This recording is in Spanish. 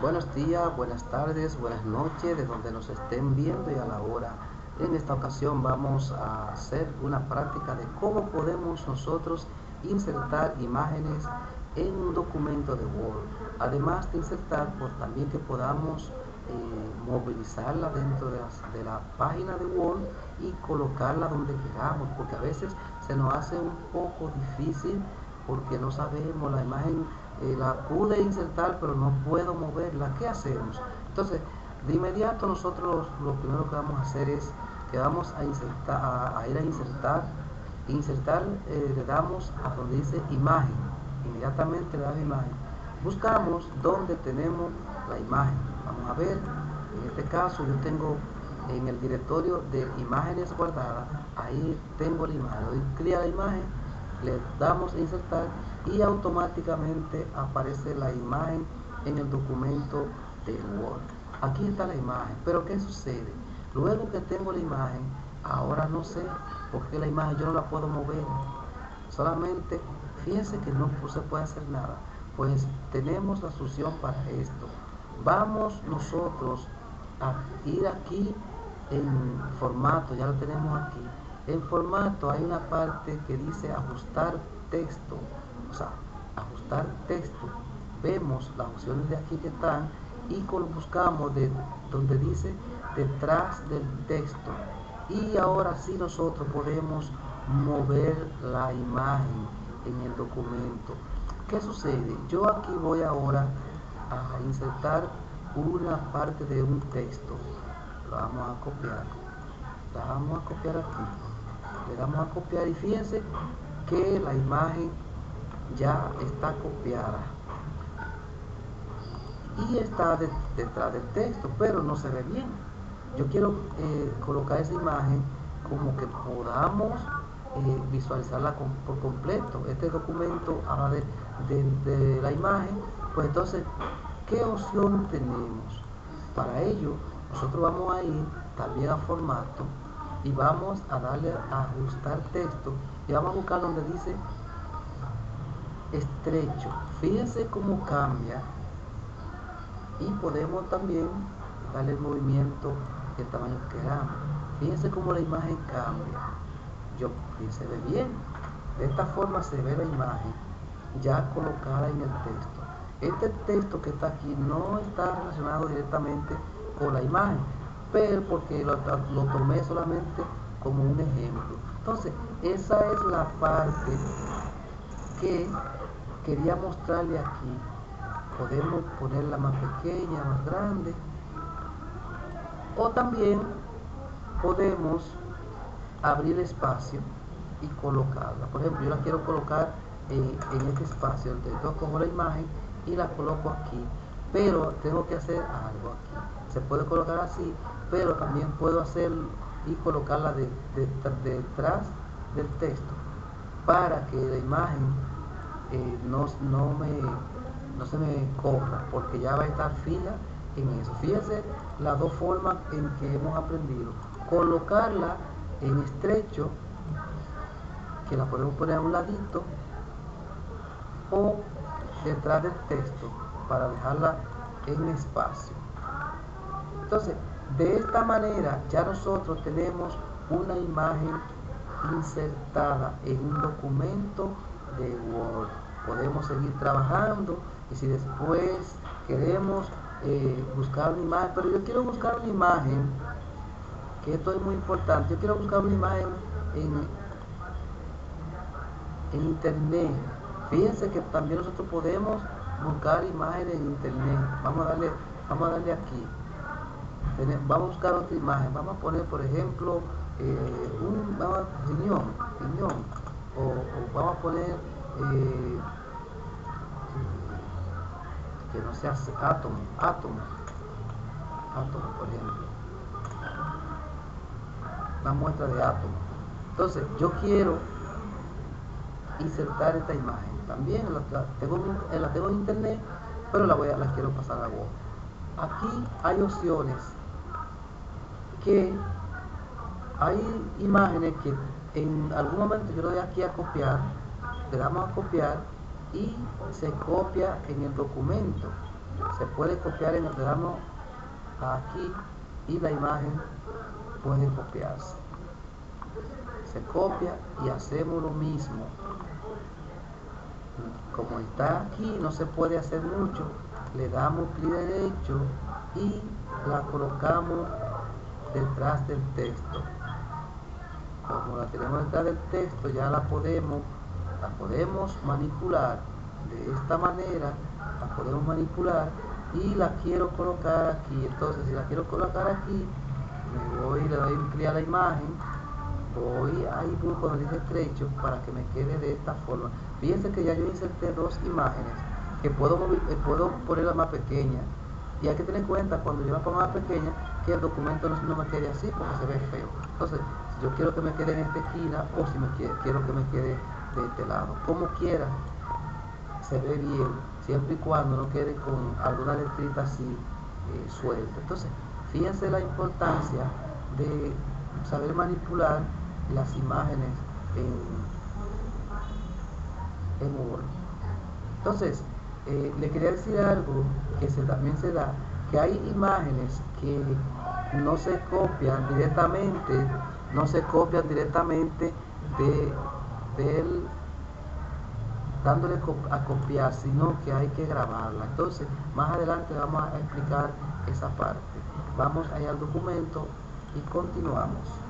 Buenos días, buenas tardes, buenas noches, de donde nos estén viendo y a la hora. En esta ocasión vamos a hacer una práctica de cómo podemos nosotros insertar imágenes en un documento de Word. Además de insertar, pues también que podamos movilizarla dentro de la página de Word y colocarla donde queramos, porque a veces se nos hace un poco difícil porque no sabemos la imagen, la pude insertar pero no puedo moverla. ¿Qué hacemos? Entonces, de inmediato nosotros lo primero que vamos a hacer es que vamos a insertar, a ir a insertar, le damos a donde dice imagen, inmediatamente le damos imagen, buscamos donde tenemos la imagen. Vamos a ver, en este caso yo tengo en el directorio de imágenes guardadas, ahí tengo la imagen, le doy clic a la imagen, le damos a insertar y automáticamente aparece la imagen en el documento de Word. Aquí está la imagen, pero ¿qué sucede? Luego que tengo la imagen, ahora no sé por qué la imagen yo no la puedo mover. Solamente fíjense que no se puede hacer nada. Pues tenemos la solución para esto. Vamos nosotros a ir aquí en formato, ya lo tenemos aquí. En formato hay una parte que dice ajustar texto, o sea, ajustar texto. Vemos las opciones de aquí que están y buscamos de donde dice detrás del texto. Y ahora sí nosotros podemos mover la imagen en el documento. ¿Qué sucede? Yo aquí voy ahora a insertar una parte de un texto. Lo vamos a copiar. La vamos a copiar aquí. Le damos a copiar y fíjense que la imagen ya está copiada y está detrás del texto, pero no se ve bien. Yo quiero colocar esa imagen como que podamos visualizarla por completo. Este documento habla de la imagen, pues entonces, ¿qué opción tenemos? Para ello, nosotros vamos a ir también a formato y vamos a darle a ajustar texto y vamos a buscar donde dice estrecho. Fíjense cómo cambia y podemos también darle el movimiento y el tamaño que queramos. Fíjense cómo la imagen cambia. Se ve bien. De esta forma se ve la imagen ya colocada en el texto. Este texto que está aquí no está relacionado directamente con la imagen, pero porque lo tomé solamente como un ejemplo. Entonces, esa es la parte que quería mostrarle aquí. Podemos ponerla más pequeña, más grande, o también podemos abrir espacio y colocarla. Por ejemplo, yo la quiero colocar en este espacio. Entonces cojo la imagen y la coloco aquí, pero tengo que hacer algo aquí. Se puede colocar así, pero también puedo hacer y colocarla detrás del texto para que la imagen no se me corra, porque ya va a estar fija en eso. Fíjense las dos formas en que hemos aprendido: colocarla en estrecho, que la podemos poner a un ladito, o detrás del texto para dejarla en espacio. Entonces, de esta manera ya nosotros tenemos una imagen insertada en un documento de Word. Podemos seguir trabajando y si después queremos buscar una imagen, pero yo quiero buscar una imagen, que esto es muy importante, yo quiero buscar una imagen en, en internet. Fíjense que también nosotros podemos buscar imágenes en internet. Vamos a darle aquí. Vamos a buscar otra imagen. Vamos a poner, por ejemplo, un riñón, o vamos a poner que no sea átomo, por ejemplo, una muestra de átomo. Entonces, yo quiero insertar esta imagen. También la tengo en internet, pero la quiero pasar a Word. Aquí hay opciones que hay imágenes que en algún momento yo le doy aquí a copiar, le damos a copiar y se copia en el documento. Se puede copiar en el plano aquí y la imagen puede copiarse. Se copia y hacemos lo mismo. Como está aquí, no se puede hacer mucho. Le damos clic derecho y la colocamos detrás del texto. Como la tenemos detrás del texto, ya la podemos manipular de esta manera. La podemos manipular y la quiero colocar aquí. Entonces, si la quiero colocar aquí, le doy un clic a la imagen, voy ahí cuando dice estrecho para que me quede de esta forma. Fíjense que ya yo inserté dos imágenes que puedo ponerla más pequeña, y hay que tener en cuenta cuando yo la pongo más pequeña que el documento no me quede así porque se ve feo. Entonces, si yo quiero que me quede en esta esquina o si quiero que me quede de este lado, como quiera, se ve bien, siempre y cuando no quede con alguna letrita así suelta. Entonces, fíjense la importancia de saber manipular las imágenes en Word. Entonces, le quería decir algo que también se da, que hay imágenes que no se copian directamente, dándole a copiar, sino que hay que grabarla. Entonces, más adelante vamos a explicar esa parte. Vamos allá al documento y continuamos.